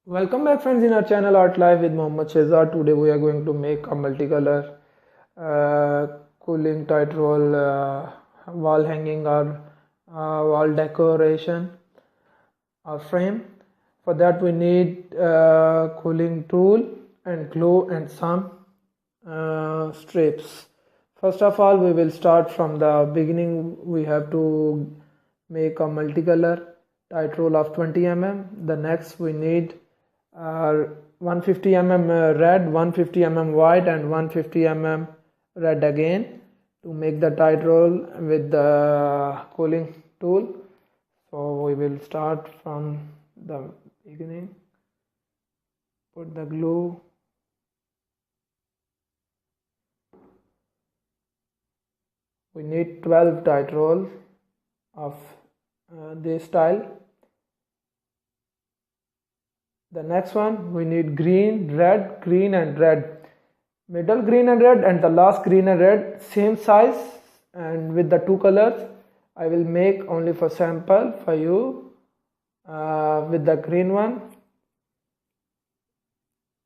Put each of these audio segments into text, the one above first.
Welcome back friends in our channel Art Life with Mohammad Shehzad. Today we are going to make a multicolor cooling tight roll wall hanging or wall decoration or frame. For that we need cooling tool and glue and some strips. First of all, we will start from the beginning. We have to make a multicolor tight roll of 20 mm. The next we need 150 mm red, 150 mm white and 150 mm red again to make the tight roll with the cooling tool. So we will start from the beginning. Put the glue. We need 12 tight rolls of this style. The next one we need green, red, green and red. Middle green and red and the last green and red same size, and with the two colors I will make only for sample for you. With the green one,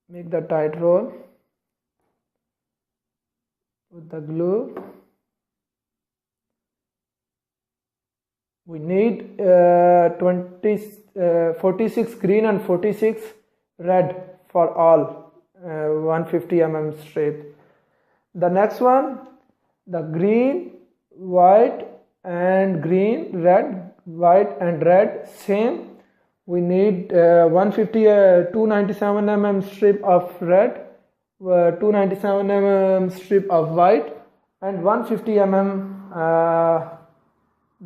make the tight roll with the glue. We need 46 green and 46 red for all 150 mm strip. The next one, the green, white and green, red, white and red same. We need 297 mm strip of red, 297 mm strip of white and 150 mm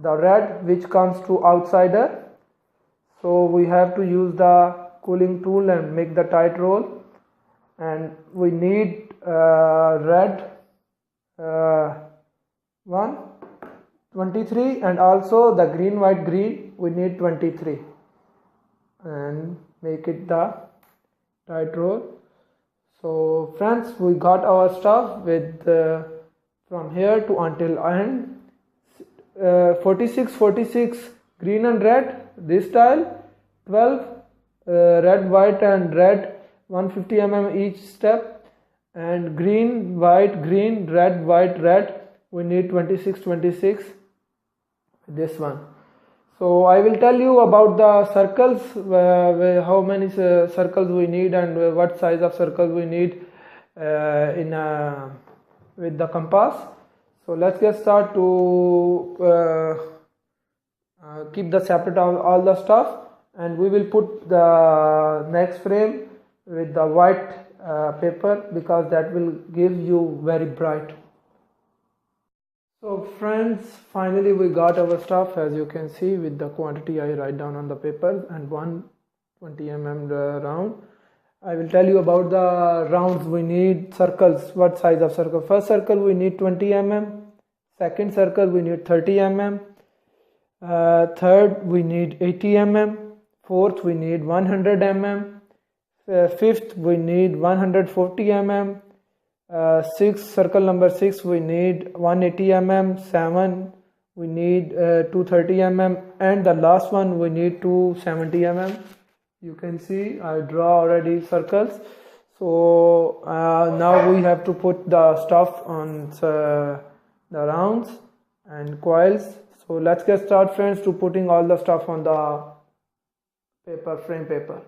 the red which comes to outsider. So we have to use the cooling tool and make the tight roll, and we need red 23 and also the green white green we need 23 and make it the tight roll. So friends, we got our stuff with from here to until end. 46 green and red this style, 12 red, white and red 150 mm each step, and green, white, green, red, white, red we need 26 this one. So I will tell you about the circles, how many circles we need and what size of circles we need with the compass. So let's get started to keep the separate all the stuff, and we will put the next frame with the white paper because that will give you very bright. So friends, finally we got our stuff, as you can see with the quantity I write down on the paper, and 120 mm round. I will tell you about the rounds. We need circles. What size of circle? First circle we need 20 mm. Second circle we need 30 mm. Third we need 80 mm. Fourth we need 100 mm. Fifth we need 140 mm. Sixth, circle number 6 we need 180 mm. 7 we need 230 mm, and the last one we need 270 mm. You can see I draw already circles. So now we have to put the stuff on the rounds and coils. So let's get started friends to putting all the stuff on the paper, frame paper.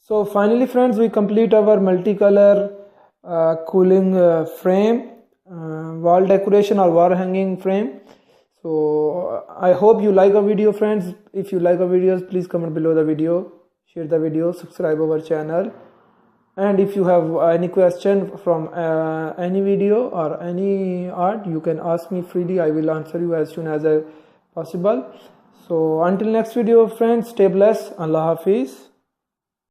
So finally friends, we complete our multicolor quilling frame, wall decoration or wall hanging frame. So I hope you like our video friends. If you like our videos, please comment below the video, share the video, subscribe our channel, and if you have any question from any video or any art, you can ask me freely. I will answer you as soon as possible. So until next video friends, stay blessed. Allah Hafiz.